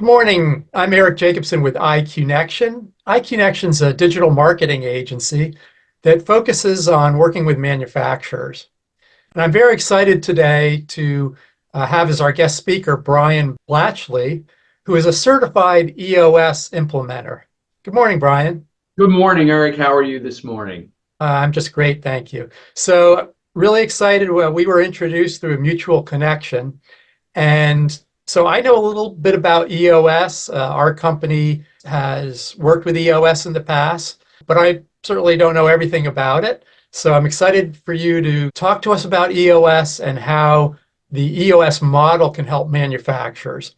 Good morning. I'm Eric Jacobson with iConnection. iConnection is a digital marketing agency that focuses on working with manufacturers. And I'm very excited today to have as our guest speaker Brian Blatchley, who is a certified EOS implementer. Good morning, Brian. Good morning, Eric. How are you this morning? I'm just great, thank you. So really excited. We were introduced through a mutual connection. And so I know a little bit about EOS. Our company has worked with EOS in the past, but I certainly don't know everything about it. So I'm excited for you to talk to us about EOS and how the EOS model can help manufacturers.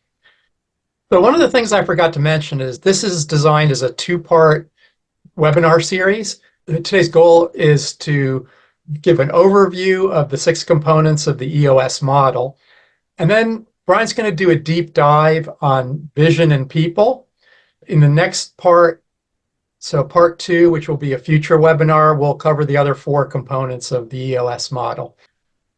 So one of the things I forgot to mention is this is designed as a two-part webinar series. Today's goal is to give an overview of the 6 components of the EOS model. And then Brian's going to do a deep dive on vision and people. In the next part, so part 2, which will be a future webinar, we'll cover the other 4 components of the EOS model.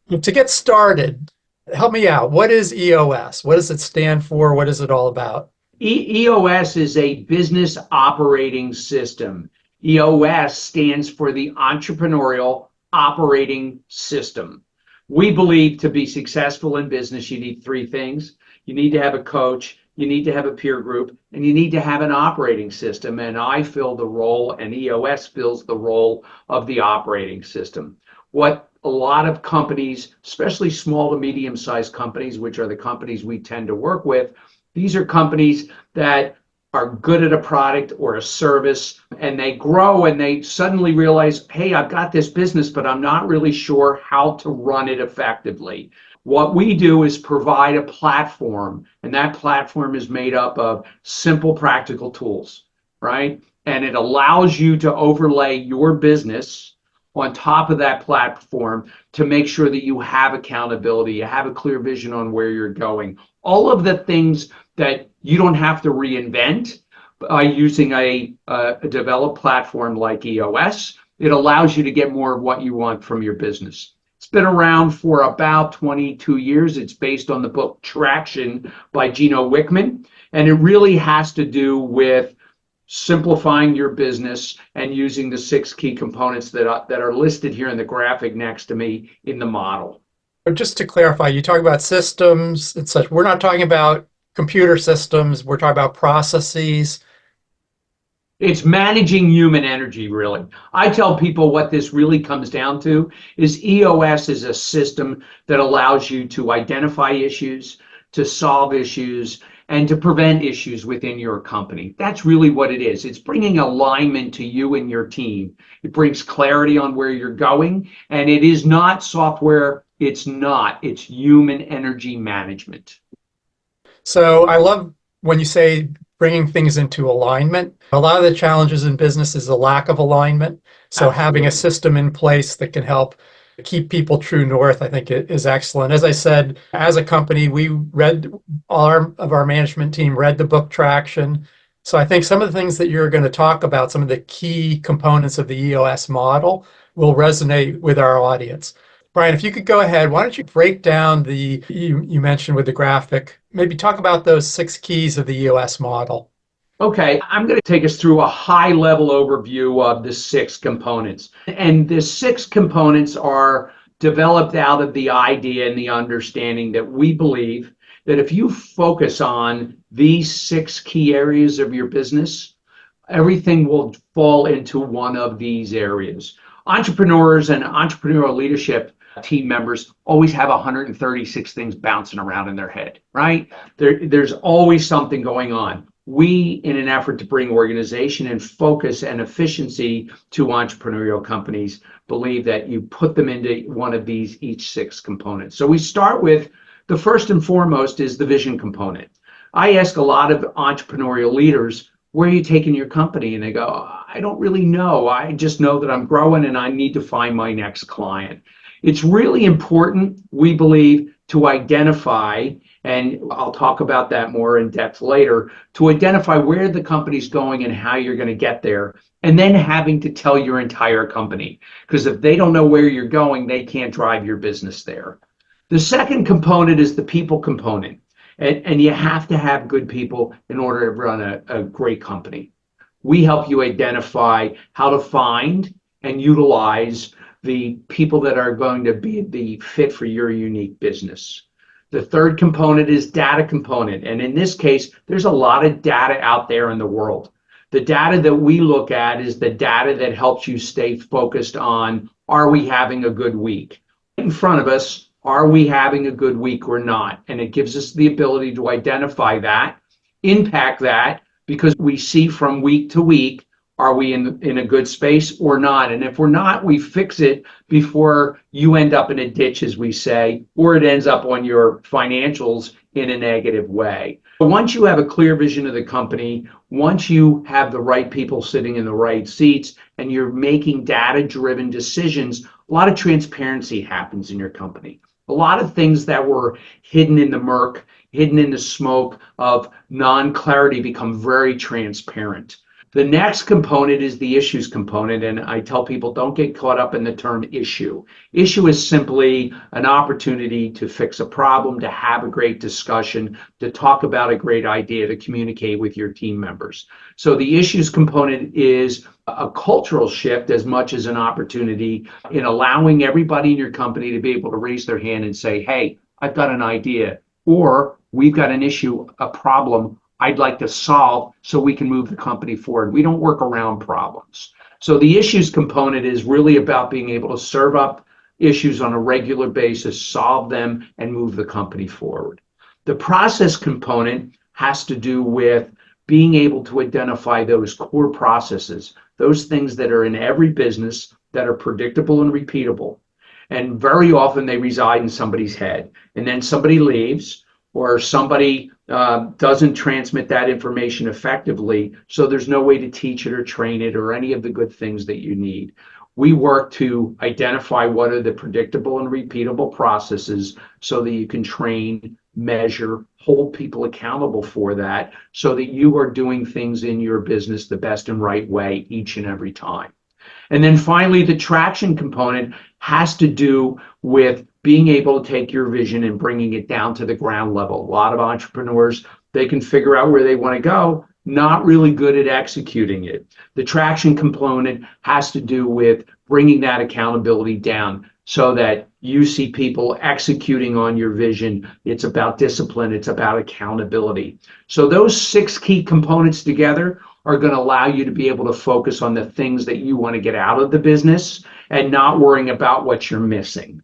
To get started, help me out. What is EOS? What does it stand for? What is it all about? EOS is a business operating system. EOS stands for the Entrepreneurial Operating System. We believe to be successful in business, you need 3 things. You need to have a coach, you need to have a peer group, and you need to have an operating system. And I fill the role, and EOS fills the role of the operating system. What a lot of companies, especially small to medium-sized companies, which are the companies we tend to work with, these are companies that are good at a product or a service, and they grow and they suddenly realize, hey, I've got this business, but I'm not really sure how to run it effectively. What we do is provide a platform, and that platform is made up of simple, practical tools, right? And it allows you to overlay your business on top of that platform to make sure that you have accountability, you have a clear vision on where you're going. All of the things that you don't have to reinvent by using a developed platform like EOS. It allows you to get more of what you want from your business. It's been around for about 22 years. It's based on the book Traction by Gino Wickman, and it really has to do with simplifying your business and using the 6 key components that are listed here in the graphic next to me in the model. But just to clarify, you talk about systems and such. We're not talking about computer systems. We're talking about processes. It's managing human energy, really. I tell people what this really comes down to is EOS is a system that allows you to identify issues, to solve issues, and to prevent issues within your company. That's really what it is. It's bringing alignment to you and your team. It brings clarity on where you're going, and it is not software. It's human energy management. So I love when you say bringing things into alignment. A lot of the challenges in business is a lack of alignment. So having a system in place that can help keep people true north, I think it is excellent. As I said, as a company, all of our management team read the book Traction. So I think some of the things that you're going to talk about, some of the key components of the EOS model will resonate with our audience. Brian, if you could go ahead, why don't you break down you mentioned with the graphic, maybe talk about those 6 keys of the EOS model. Okay, I'm going to take us through a high-level overview of the 6 components. And the 6 components are developed out of the idea and the understanding that we believe that if you focus on these 6 key areas of your business, everything will fall into one of these areas. Entrepreneurs and entrepreneurial leadership team members always have 136 things bouncing around in their head, right? There's always something going on. We, in an effort to bring organization and focus and efficiency to entrepreneurial companies, believe that you put them into one of these, each 6 components. So we start with the first and foremost is the vision component. I ask a lot of entrepreneurial leaders, where are you taking your company? And they go, I don't really know. I just know that I'm growing and I need to find my next client. It's really important, we believe, to identify, and I'll talk about that more in depth later, to identify where the company's going and how you're going to get there, and then having to tell your entire company. Because if they don't know where you're going, they can't drive your business there. The second component is the people component. And you have to have good people in order to run a great company. We help you identify how to find and utilize the people that are going to be the fit for your unique business. The third component is data component. And in this case, there's a lot of data out there in the world. The data that we look at is the data that helps you stay focused on, are we having a good week? In front of us, are we having a good week or not? And it gives us the ability to identify that, impact that, because we see from week to week, are we in a good space or not? And if we're not, we fix it before you end up in a ditch, as we say, or it ends up on your financials in a negative way. But once you have a clear vision of the company, once you have the right people sitting in the right seats, and you're making data-driven decisions, a lot of transparency happens in your company. A lot of things that were hidden in the murk, hidden in the smoke of non-clarity become very transparent. The next component is the issues component, and I tell people don't get caught up in the term issue. Issue is simply an opportunity to fix a problem, to have a great discussion, to talk about a great idea, to communicate with your team members. So the issues component is a cultural shift as much as an opportunity in allowing everybody in your company to be able to raise their hand and say, hey, I've got an idea, or we've got an issue, a problem I'd like to solve so we can move the company forward. We don't work around problems. So the issues component is really about being able to serve up issues on a regular basis, solve them, and move the company forward. The process component has to do with being able to identify those core processes, those things that are in every business that are predictable and repeatable. And very often they reside in somebody's head. And then somebody leaves, or somebody doesn't transmit that information effectively, so there's no way to teach it or train it or any of the good things that you need. We work to identify what are the predictable and repeatable processes so that you can train, measure, hold people accountable for that so that you are doing things in your business the best and right way each and every time. And then finally, the traction component has to do with being able to take your vision and bringing it down to the ground level. A lot of entrepreneurs, they can figure out where they want to go, not really good at executing it. The traction component has to do with bringing that accountability down so that you see people executing on your vision. It's about discipline. It's about accountability. So those 6 key components together are going to allow you to be able to focus on the things that you want to get out of the business and not worrying about what you're missing.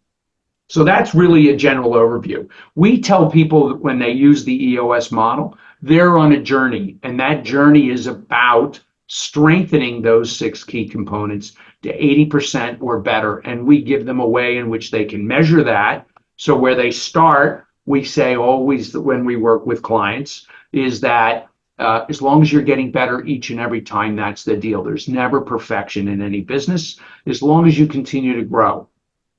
So that's really a general overview. We tell people that when they use the EOS model, they're on a journey, and that journey is about strengthening those 6 key components to 80% or better. And we give them a way in which they can measure that. So where they start, we say always when we work with clients is that as long as you're getting better each and every time, that's the deal. There's never perfection in any business as long as you continue to grow.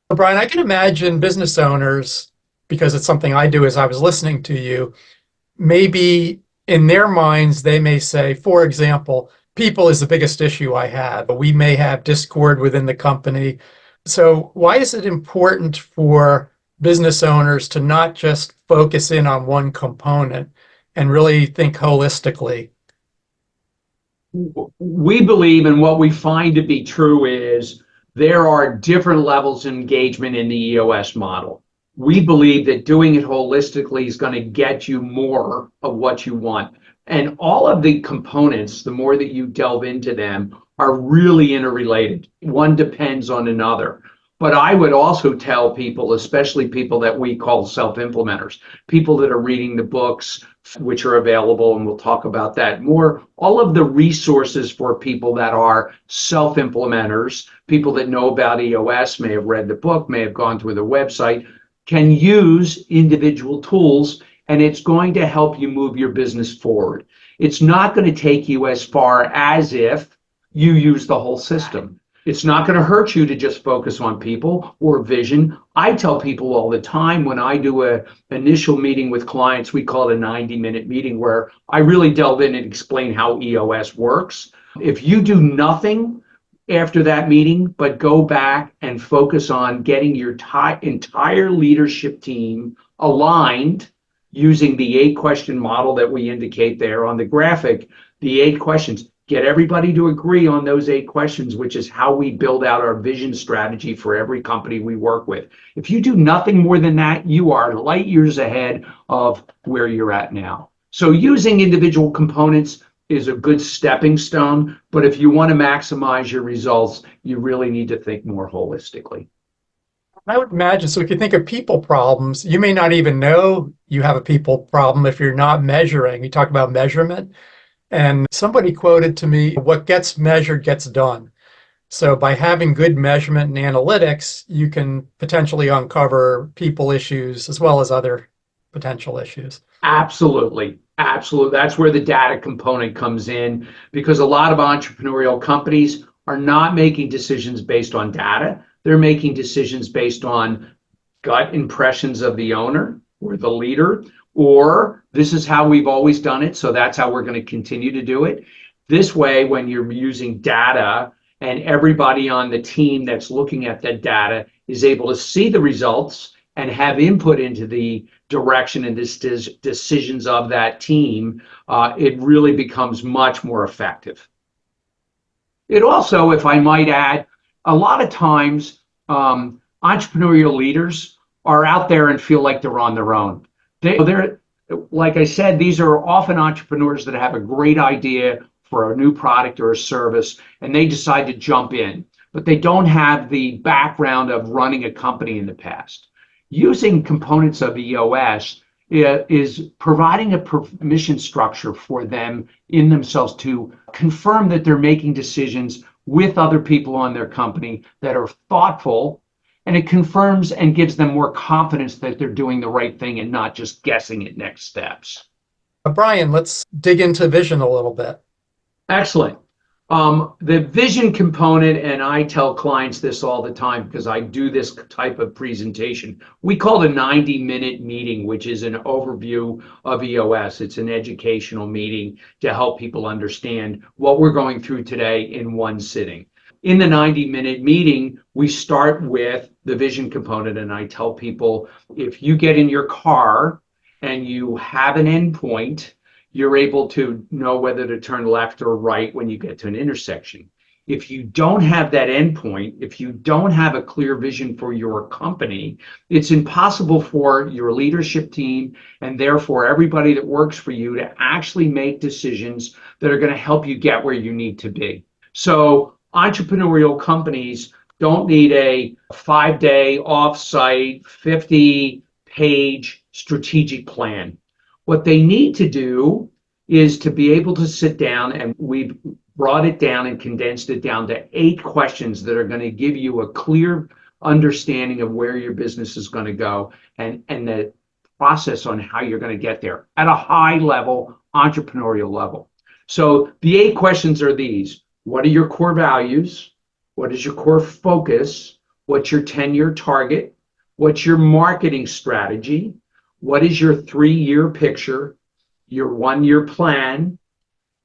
Brian, I can imagine business owners, because it's something I do as I was listening to you, maybe in their minds, they may say, for example, people is the biggest issue I have. We may have discord within the company. So why is it important for business owners to not just focus in on one component and really think holistically? We believe, and what we find to be true is, there are different levels of engagement in the EOS model. We believe that doing it holistically is going to get you more of what you want. And all of the components, the more that you delve into them, are really interrelated. One depends on another. But I would also tell people, especially people that we call self-implementers, people that are reading the books, which are available, and we'll talk about that more, all of the resources for people that are self-implementers, people that know about EOS, may have read the book, may have gone to the website, can use individual tools, and it's going to help you move your business forward. It's not going to take you as far as if you use the whole system. It's not going to hurt you to just focus on people or vision. I tell people all the time when I do an initial meeting with clients, we call it a 90-minute meeting where I really delve in and explain how EOS works. If you do nothing after that meeting, but go back and focus on getting your entire leadership team aligned, using the 8-question model that we indicate there on the graphic, the 8 questions. Get everybody to agree on those 8 questions, which is how we build out our vision strategy for every company we work with. If you do nothing more than that, you are light years ahead of where you're at now. So using individual components is a good stepping stone, but if you want to maximize your results, you really need to think more holistically. I would imagine, so if you think of people problems, you may not even know you have a people problem if you're not measuring. You talk about measurement. And somebody quoted to me, what gets measured gets done. So by having good measurement and analytics, you can potentially uncover people issues as well as other potential issues. Absolutely. Absolutely. That's where the data component comes in, because a lot of entrepreneurial companies are not making decisions based on data. They're making decisions based on gut impressions of the owner or the leader, or this is how we've always done it, so that's how we're going to continue to do it. This way, when you're using data and everybody on the team that's looking at that data is able to see the results and have input into the direction and decisions of that team, it really becomes much more effective. It also, if I might add, a lot of times entrepreneurial leaders are out there and feel like they're on their own. They're, like I said, these are often entrepreneurs that have a great idea for a new product or a service, and they decide to jump in, but they don't have the background of running a company in the past. Using components of EOS is providing a permission structure for them in themselves to confirm that they're making decisions with other people on their company that are thoughtful, and it confirms and gives them more confidence that they're doing the right thing and not just guessing at next steps. Brian, let's dig into vision a little bit. Excellent. The vision component, and I tell clients this all the time because I do this type of presentation. We call it a 90-minute meeting, which is an overview of EOS. It's an educational meeting to help people understand what we're going through today in one sitting. In the 90-minute meeting, we start with the vision component, and I tell people, if you get in your car and you have an endpoint, you're able to know whether to turn left or right when you get to an intersection. If you don't have that endpoint, if you don't have a clear vision for your company, it's impossible for your leadership team and therefore everybody that works for you to actually make decisions that are going to help you get where you need to be. So entrepreneurial companies don't need a 5-day off-site, 50-page strategic plan. What they need to do is to be able to sit down, and we've brought it down and condensed it down to 8 questions that are going to give you a clear understanding of where your business is going to go and the process on how you're going to get there at a high level, entrepreneurial level. So the 8 questions are these. What are your core values? What is your core focus? What's your 10-year target? What's your marketing strategy? What is your 3-year picture, your 1-year plan,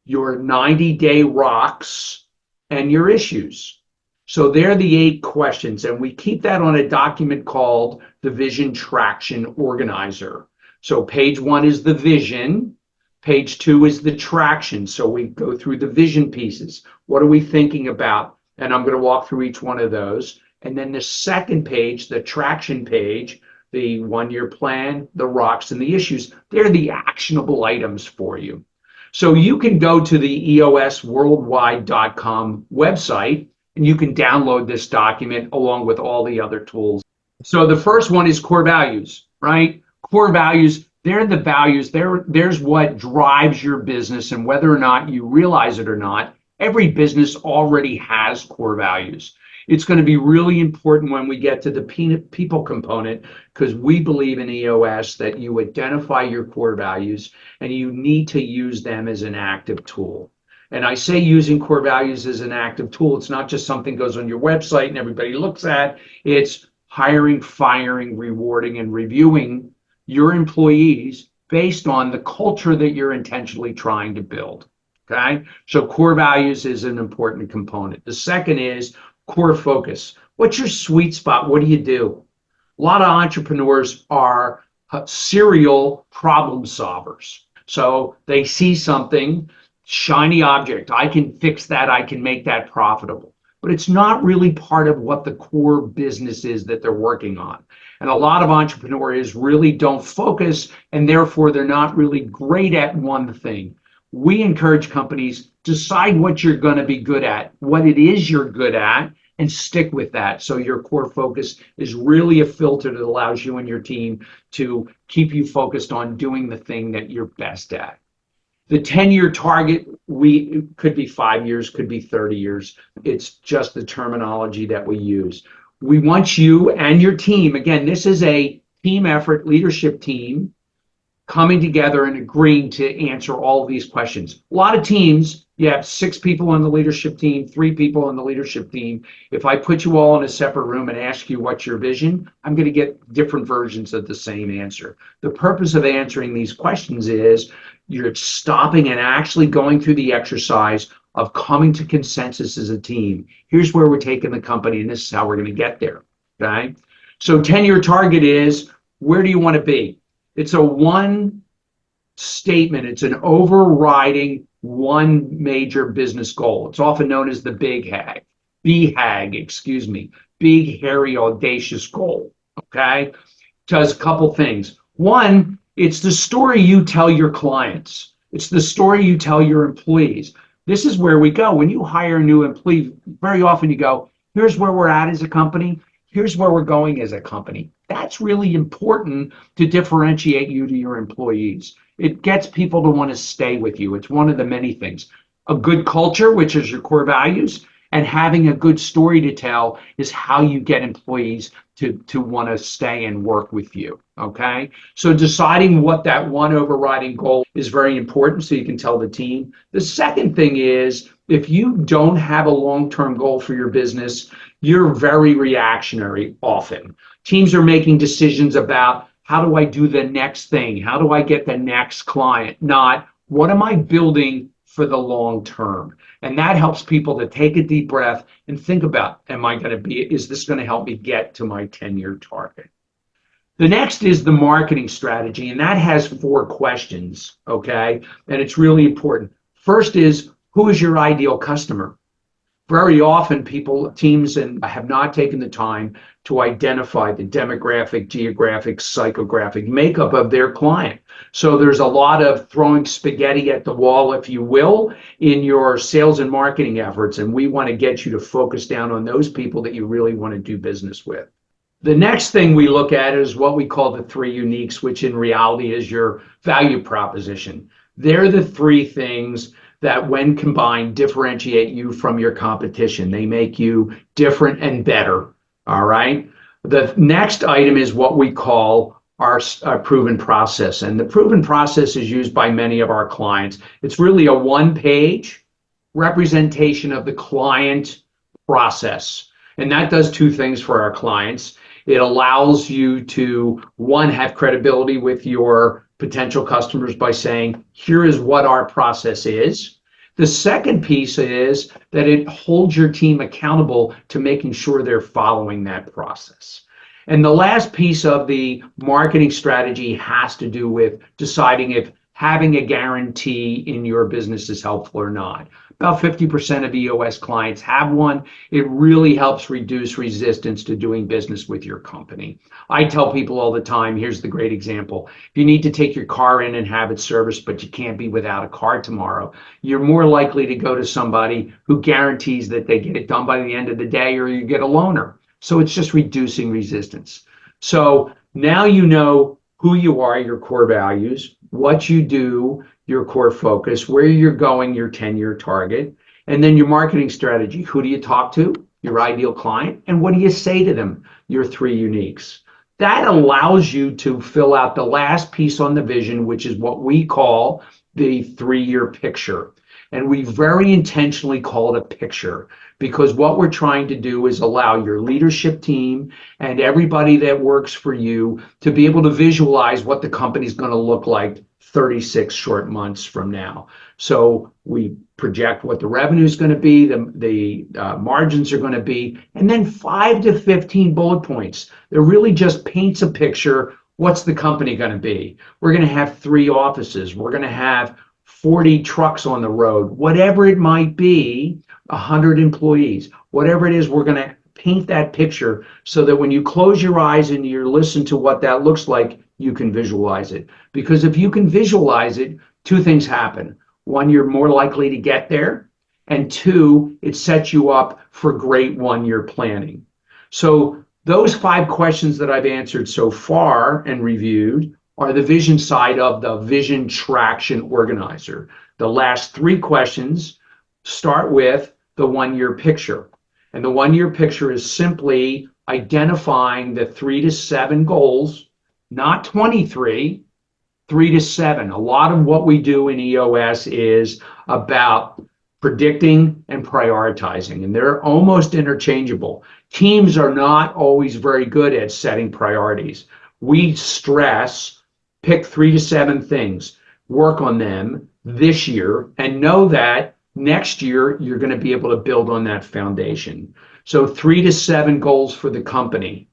your 90-day rocks, and your issues? So they're the 8 questions, and we keep that on a document called the Vision Traction Organizer. So page 1 is the vision, page 2 is the traction. So we go through the vision pieces. What are we thinking about? And I'm going to walk through each one of those. And then the second page, the traction page, the 1-year plan, the rocks, and the issues, they're the actionable items for you. So you can go to the eosworldwide.com website and you can download this document along with all the other tools. So the first one is core values, right? Core values, they're the values, there's what drives your business, and whether or not you realize it or not, every business already has core values. It's going to be really important when we get to the people component, because we believe in EOS that you identify your core values and you need to use them as an active tool. And I say using core values as an active tool, it's not just something goes on your website and everybody looks at. It's hiring, firing, rewarding, and reviewing your employees based on the culture that you're intentionally trying to build. Okay? So core values is an important component. The second is core focus. What's your sweet spot? What do you do? A lot of entrepreneurs are serial problem solvers. So they see something, shiny object. I can fix that. I can make that profitable. But it's not really part of what the core business is that they're working on. And a lot of entrepreneurs really don't focus, and therefore they're not really great at one thing. We encourage companies, decide what you're going to be good at, what it is you're good at, and stick with that. So your core focus is really a filter that allows you and your team to keep you focused on doing the thing that you're best at. The 10-year target, could be 5 years, could be 30 years. It's just the terminology that we use. We want you and your team, again, this is a team effort, leadership team, coming together and agreeing to answer all of these questions. A lot of teams, you have 6 people on the leadership team, 3 people on the leadership team. If I put you all in a separate room and ask you what's your vision, I'm going to get different versions of the same answer. The purpose of answering these questions is you're stopping and actually going through the exercise of coming to consensus as a team. Here's where we're taking the company, and this is how we're going to get there. Okay? So 10-year target is, where do you want to be? It's a one statement. It's an overriding one major business goal. It's often known as the BHAG, excuse me, big, hairy, audacious goal. Okay? Does a couple things. One, it's the story you tell your clients. It's the story you tell your employees. This is where we go. When you hire a new employee, very often you go, here's where we're at as a company. Here's where we're going as a company. That's really important to differentiate you to your employees. It gets people to want to stay with you. It's one of the many things. A good culture, which is your core values, and having a good story to tell is how you get employees to want to stay and work with you, okay? So deciding what that one overriding goal is very important so you can tell the team. The second thing is, if you don't have a long-term goal for your business, you're very reactionary often. Teams are making decisions about, how do I do the next thing? How do I get the next client? Not, what am I building for the long term? And that helps people to take a deep breath and think about, is this going to help me get to my 10-year target? The next is the marketing strategy, and that has 4 questions, okay? And it's really important. First is, who is your ideal customer? Very often teams have not taken the time to identify the demographic, geographic, psychographic makeup of their client. So there's a lot of throwing spaghetti at the wall, if you will, in your sales and marketing efforts. And we want to get you to focus down on those people that you really want to do business with. The next thing we look at is what we call the 3 uniques, which in reality is your value proposition. They're the 3 things that when combined differentiate you from your competition. They make you different and better, all right? The next item is what we call our proven process. And the proven process is used by many of our clients. It's really a 1-page representation of the client process. And that does 2 things for our clients. It allows you to, 1, have credibility with your potential customers by saying, here is what our process is. The second piece is that it holds your team accountable to making sure they're following that process. And the last piece of the marketing strategy has to do with deciding if having a guarantee in your business is helpful or not. About 50% of EOS clients have one. It really helps reduce resistance to doing business with your company. I tell people all the time, here's the great example. If you need to take your car in and have it serviced, but you can't be without a car tomorrow, you're more likely to go to somebody who guarantees that they get it done by the end of the day, or you get a loaner. So it's just reducing resistance. So now you know who you are, your core values, what you do, your core focus, where you're going, your 10-year target, and then your marketing strategy. Who do you talk to? Your ideal client. And what do you say to them? Your 3 uniques. That allows you to fill out the last piece on the vision, which is what we call the 3-year picture. And we very intentionally call it a picture because what we're trying to do is allow your leadership team and everybody that works for you to be able to visualize what the company's going to look like 36 short months from now. So we project what the revenue is going to be, the margins are going to be, and then 5 to 15 bullet points. It really just paints a picture. What's the company going to be? We're going to have 3 offices. We're going to have 40 trucks on the road, whatever it might be, 100 employees, whatever it is, we're going to paint that picture so that when you close your eyes and you listen to what that looks like, you can visualize it. Because if you can visualize it, 2 things happen. 1, you're more likely to get there. And 2, it sets you up for great 1-year planning. So those 5 questions that I've answered so far and reviewed are the vision side of the vision traction organizer. The last 3 questions start with the 1-year picture. And the 1-year picture is simply identifying the 3 to 7 goals, not 23, 3 to 7. A lot of what we do in EOS is about predicting and prioritizing, and they're almost interchangeable. Teams are not always very good at setting priorities. We stress, pick 3 to 7 things, work on them this year, and know that next year you're going to be able to build on that foundation. So 3 to 7 goals for the company.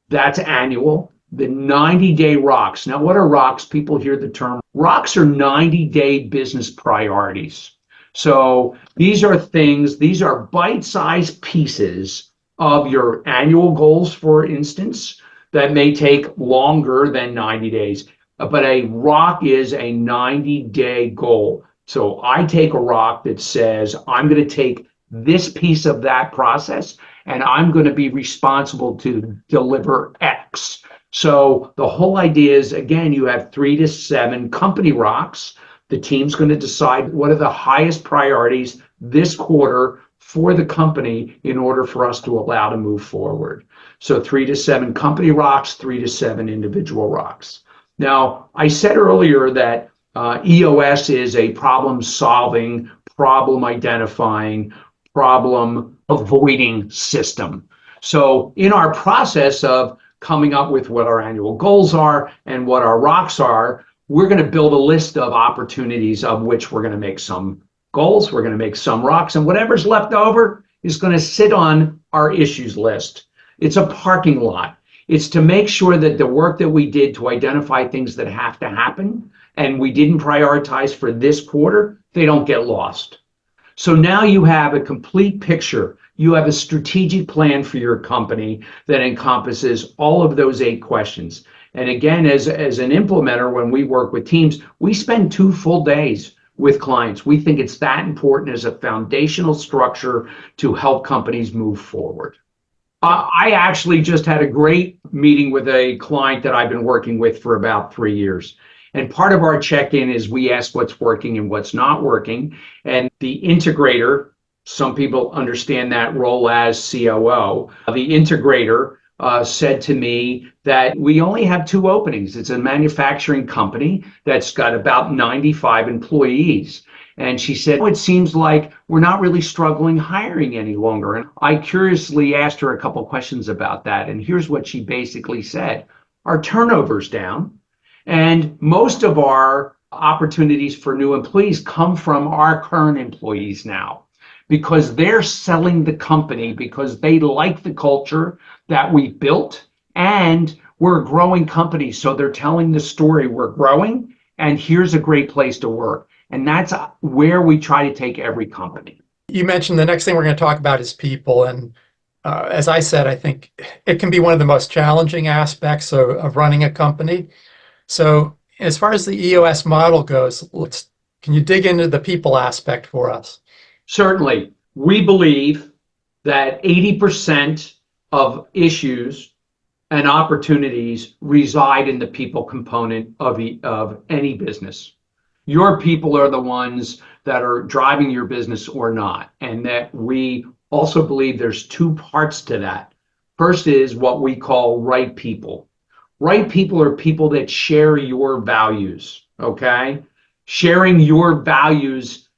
That's annual. The 90-day rocks. Now, what are rocks? People hear the term. Rocks are 90-day business priorities. So these are things, these are bite-sized pieces of your annual goals, for instance, that may take longer than 90 days. But a rock is a 90-day goal. So I take a rock that says, I'm going to take this piece of that process, and I'm going to be responsible to deliver X. So the whole idea is, again, you have 3 to 7 company rocks. The team's going to decide what are the highest priorities this quarter for the company in order for us to allow to move forward. So 3 to 7 company rocks, 3 to 7 individual rocks. Now, I said earlier that EOS is a problem-solving, problem-identifying, problem-avoiding system. So in our process of coming up with what our annual goals are and what our rocks are, we're going to build a list of opportunities of which we're going to make some goals, we're going to make some rocks, and whatever's left over is going to sit on our issues list. It's a parking lot. It's to make sure that the work that we did to identify things that have to happen and we didn't prioritize for this quarter, they don't get lost. So now you have a complete picture. You have a strategic plan for your company that encompasses all of those 8 questions. And again, as an implementer, when we work with teams, we spend 2 full days with clients. We think it's that important as a foundational structure to help companies move forward. I actually just had a great meeting with a client that I've been working with for about 3 years. And part of our check-in is we ask what's working and what's not working. And the integrator, some people understand that role as COO, the integrator said to me that we only have 2 openings. It's a manufacturing company that's got about 95 employees. And she said, it seems like we're not really struggling hiring any longer. And I curiously asked her a couple questions about that. And here's what she basically said. Our turnover's down. And most of our opportunities for new employees come from our current employees now, because they're selling the company because they like the culture that we built, and we're a growing company. So they're telling the story, we're growing, and here's a great place to work. And that's where we try to take every company. You mentioned the next thing we're going to talk about is people. And as I said, I think it can be one of the most challenging aspects of running a company. So as far as the EOS model goes, can you dig into the people aspect for us? Certainly. We believe that 80% of issues and opportunities reside in the people component of any business. Your people are the ones that are driving your business or not. And that we also believe there's 2 parts to that. First is what we call right people. Right people are people that share your values, okay? Sharing your values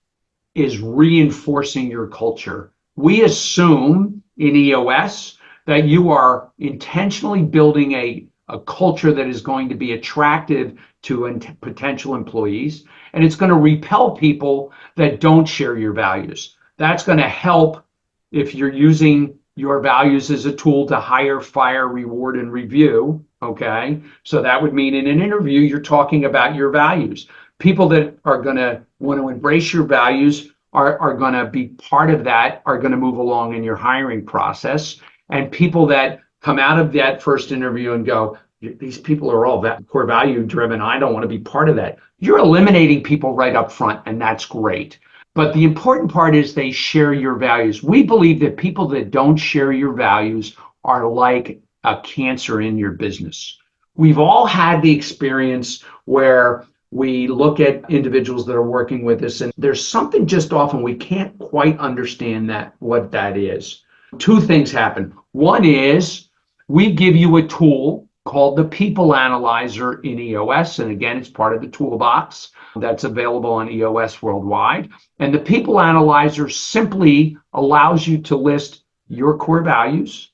is reinforcing your culture. We assume in EOS that you are intentionally building a culture that is going to be attractive to potential employees, and it's going to repel people that don't share your values. That's going to help if you're using Your values is a tool to hire, fire, reward, and review. Okay. So that would mean in an interview, you're talking about your values. People that are going to want to embrace your values are going to be part of that, are going to move along in your hiring process. And people that come out of that first interview and go, these people are all core value driven, I don't want to be part of that. You're eliminating people right up front, and that's great. But the important part is they share your values. We believe that people that don't share your values are like a cancer in your business. We've all had the experience where we look at individuals that are working with us, and there's something just off, and we can't quite understand what that is. Two things happen. One is we give you a tool called the People Analyzer in EOS, and again, it's part of the toolbox that's available on EOS worldwide. And the People Analyzer simply allows you to list your core values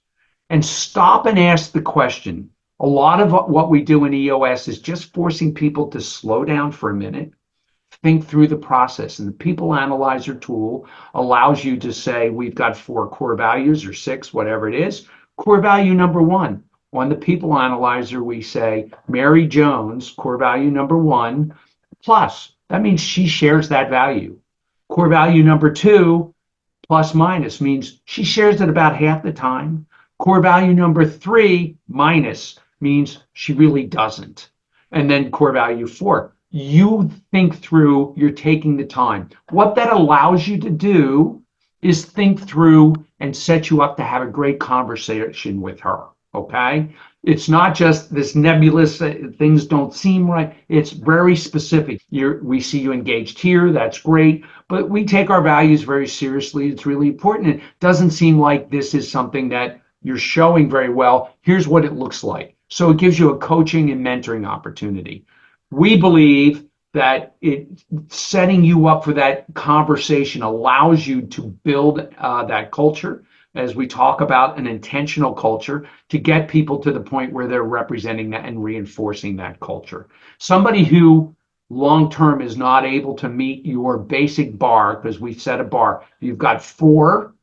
and stop and ask the question. A lot of what we do in EOS is just forcing people to slow down for a minute, think through the process. And the People Analyzer tool allows you to say, we've got 4 core values or 6, whatever it is. Core value number 1. On the People Analyzer, we say, Mary Jones, core value number 1, plus. That means she shares that value. Core value number 2, plus minus, means she shares it about half the time. Core value number 3, minus, means she really doesn't. And then core value 4, you think through, you're taking the time. What that allows you to do is think through and set you up to have a great conversation with her, okay? It's not just this nebulous, things don't seem right. It's very specific. We see you engaged here, that's great, but we take our values very seriously. It's really important. It doesn't seem like this is something that you're showing very well. Here's what it looks like. So it gives you a coaching and mentoring opportunity. We believe that setting you up for that conversation allows you to build that culture, as we talk about an intentional culture, to get people to the point where they're representing that and reinforcing that culture. Somebody who long-term is not able to meet your basic bar, because we've set a bar, you've got 4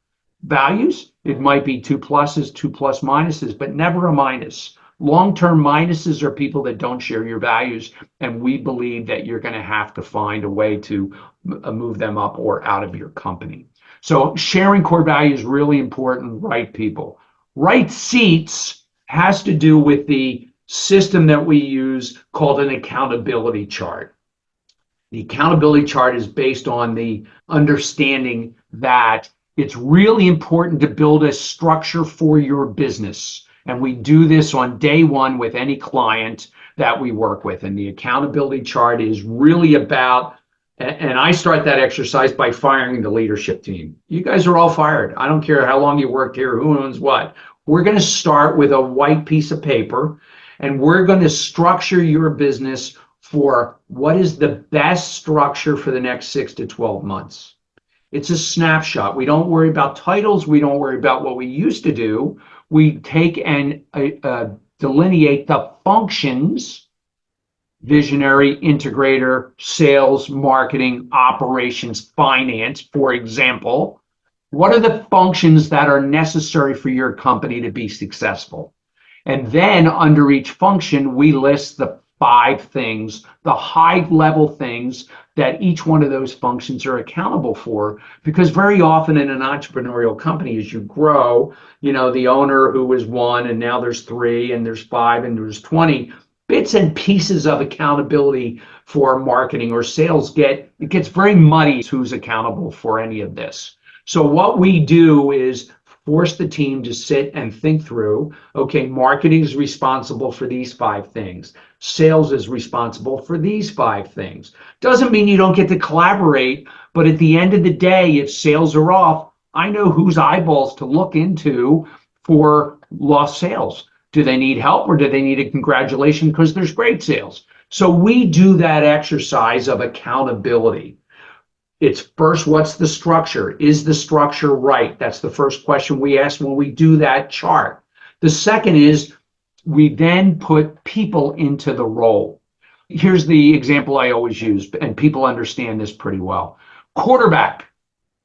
values, it might be 2 pluses, 2 plus minuses, but never a minus. Long-term minuses are people that don't share your values, and we believe that you're going to have to find a way to move them up or out of your company. So sharing core values is really important. Right people. Right seats has to do with the system that we use called an accountability chart. The accountability chart is based on the understanding that it's really important to build a structure for your business. And we do this on day 1 with any client that we work with. And the accountability chart is really about, and I start that exercise by firing the leadership team. You guys are all fired. I don't care how long you worked here, who owns what. We're going to start with a white piece of paper, and we're going to structure your business for what is the best structure for the next 6 to 12 months. It's a snapshot. We don't worry about titles. We don't worry about what we used to do. We take and delineate the functions: visionary, integrator, sales, marketing, operations, finance, for example. What are the functions that are necessary for your company to be successful? And then under each function, we list the 5 things, the high-level things that each one of those functions are accountable for. Because very often in an entrepreneurial company, as you grow, the owner who was 1, and now there's 3, and there's 5, and there's 20, bits and pieces of accountability for marketing or sales it gets very muddy who's accountable for any of this. So what we do is force the team to sit and think through, okay, marketing is responsible for these 5 things. Sales is responsible for these 5 things. Doesn't mean you don't get to collaborate, but at the end of the day, if sales are off, I know whose eyeballs to look into for lost sales. Do they need help, or do they need a congratulation because there's great sales? So we do that exercise of accountability. It's first, what's the structure? Is the structure right? That's the first question we ask when we do that chart. The second is we then put people into the role. Here's the example I always use, and people understand this pretty well. Quarterback.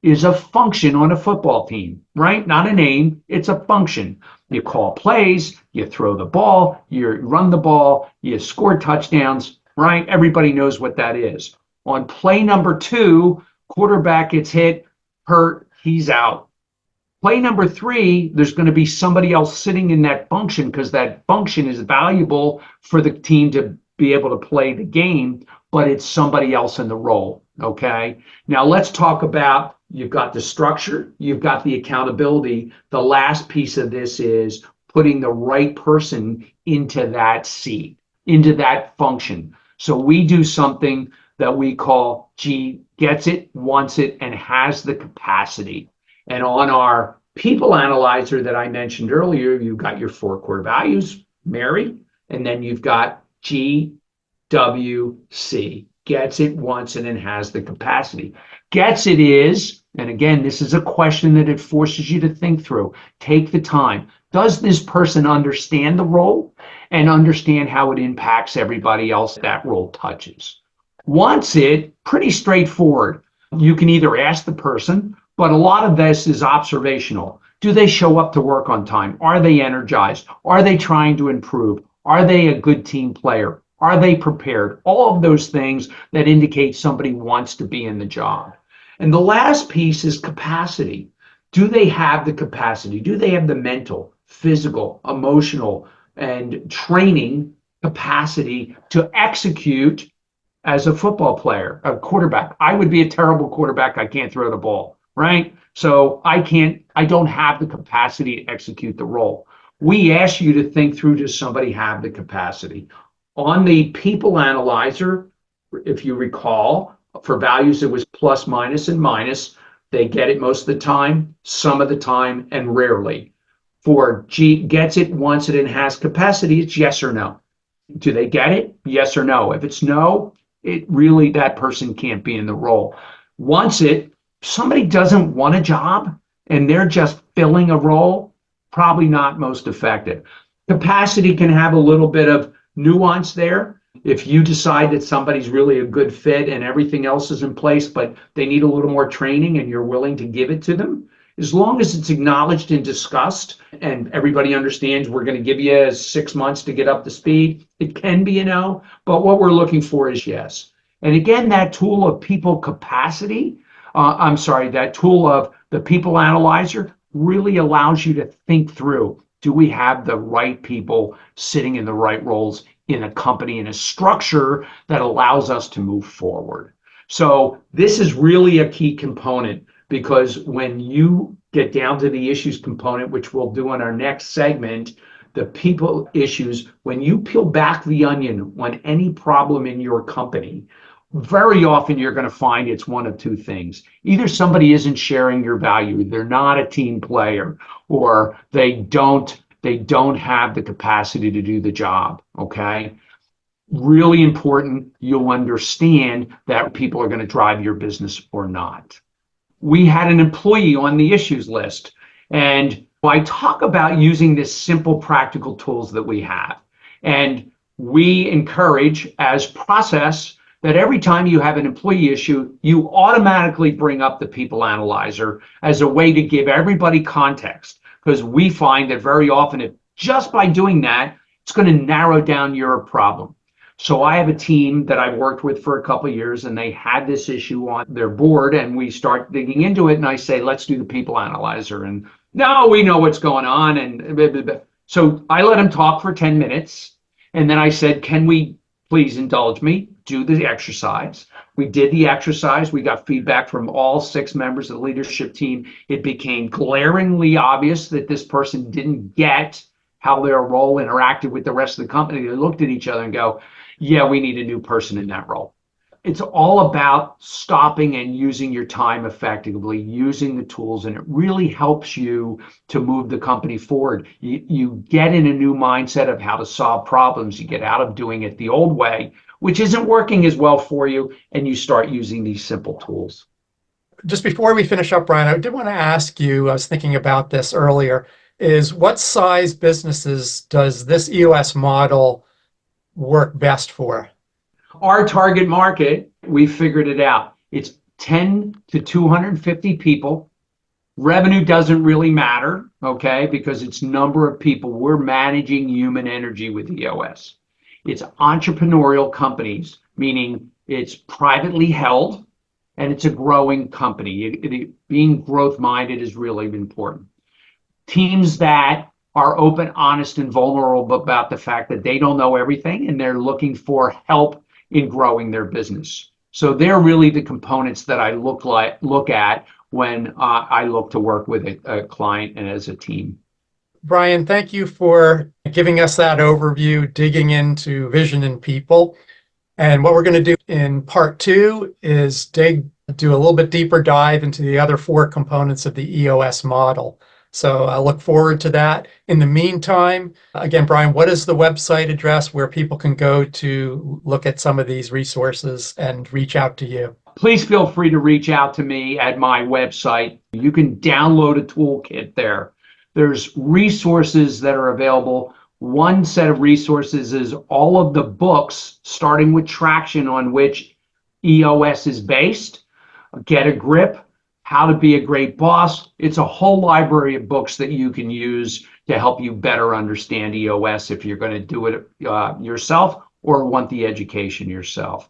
is a function on a football team, right? Not a name, it's a function. You call plays, you throw the ball, you run the ball, you score touchdowns, right? Everybody knows what that is. On play number 2, quarterback gets hit, hurt, he's out. Play number 3, there's going to be somebody else sitting in that function because that function is valuable for the team to be able to play the game, but it's somebody else in the role. Okay. Now let's talk about, you've got the structure, you've got the accountability. The last piece of this is putting the right person into that seat, into that function. So we do something that we call G gets it, wants it, and has the capacity. And on our people analyzer that I mentioned earlier, you've got your 4 core values, Mary, and then you've got G, W, C. Gets it, wants it, and has the capacity. Gets it is, and again, this is a question that it forces you to think through. Take the time. Does this person understand the role and understand how it impacts everybody else that role touches? Wants it, pretty straightforward. You can either ask the person, but a lot of this is observational. Do they show up to work on time? Are they energized? Are they trying to improve? Are they a good team player? Are they prepared? All of those things that indicate somebody wants to be in the job. And the last piece is capacity. Do they have the capacity? Do they have the mental, physical, emotional, and training capacity to execute as a football player, a quarterback? I would be a terrible quarterback. I can't throw the ball, right? So I don't have the capacity to execute the role. We ask you to think through, does somebody have the capacity? On the people analyzer, if you recall, for values it was plus, minus, and minus. They get it most of the time, some of the time, and rarely. For G gets it, wants it, and has capacity, it's yes or no. Do they get it? Yes or no. If it's no, it really, that person can't be in the role. Wants it, somebody doesn't want a job and they're just filling a role, probably not most effective. Capacity can have a little bit of nuance there. If you decide that somebody's really a good fit and everything else is in place, but they need a little more training and you're willing to give it to them, as long as it's acknowledged and discussed and everybody understands we're going to give you 6 months to get up to speed, it can be a no, but what we're looking for is yes. And again, that tool of people capacity, that tool of the people analyzer really allows you to think through, do we have the right people sitting in the right roles in a company, in a structure that allows us to move forward? So this is really a key component, because when you get down to the issues component, which we'll do in our next segment, the people issues, when you peel back the onion on any problem in your company, very often you're going to find it's one of 2 things. Either somebody isn't sharing your value, they're not a team player, or they don't have the capacity to do the job, okay? Really important, you'll understand that people are going to drive your business or not. We had an employee on the issues list, and I talk about using this simple practical tools that we have. And we encourage as process that every time you have an employee issue, you automatically bring up the people analyzer as a way to give everybody context, because we find that very often, if just by doing that, it's going to narrow down your problem. So I have a team that I've worked with for a couple of years, and they had this issue on their board, and we start digging into it, and I say, let's do the people analyzer. And no, we know what's going on. And blah, blah, blah. So I let him talk for 10 minutes. And then I said, can we please indulge me, do the exercise? We did the exercise. We got feedback from all 6 members of the leadership team. It became glaringly obvious that this person didn't get how their role interacted with the rest of the company. They looked at each other and go, yeah, we need a new person in that role. It's all about stopping and using your time effectively, using the tools, and it really helps you to move the company forward. You get in a new mindset of how to solve problems. You get out of doing it the old way, which isn't working as well for you, and you start using these simple tools. Just before we finish up, Brian, I did want to ask you, I was thinking about this earlier, is what size businesses does this EOS model work best for? Our target market, we figured it out. It's 10 to 250 people. Revenue doesn't really matter, okay, because it's number of people. We're managing human energy with EOS. It's entrepreneurial companies, meaning it's privately held and it's a growing company. Being growth minded is really important. Teams that are open, honest, and vulnerable about the fact that they don't know everything and they're looking for help in growing their business. So they're really the components that I look at when I look to work with a client and as a team. Brian, thank you for giving us that overview, digging into vision and people. And what we're going to do in part two is do a little bit deeper dive into the other four components of the EOS model. So I look forward to that. In the meantime, again, Brian, what is the website address where people can go to look at some of these resources and reach out to you? Please feel free to reach out to me at my website. You can download a toolkit there. There's resources that are available. One set of resources is all of the books, starting with Traction, on which EOS is based. Get a Grip, How to Be a Great Boss. It's a whole library of books that you can use to help you better understand EOS if you're going to do it yourself or want the education yourself.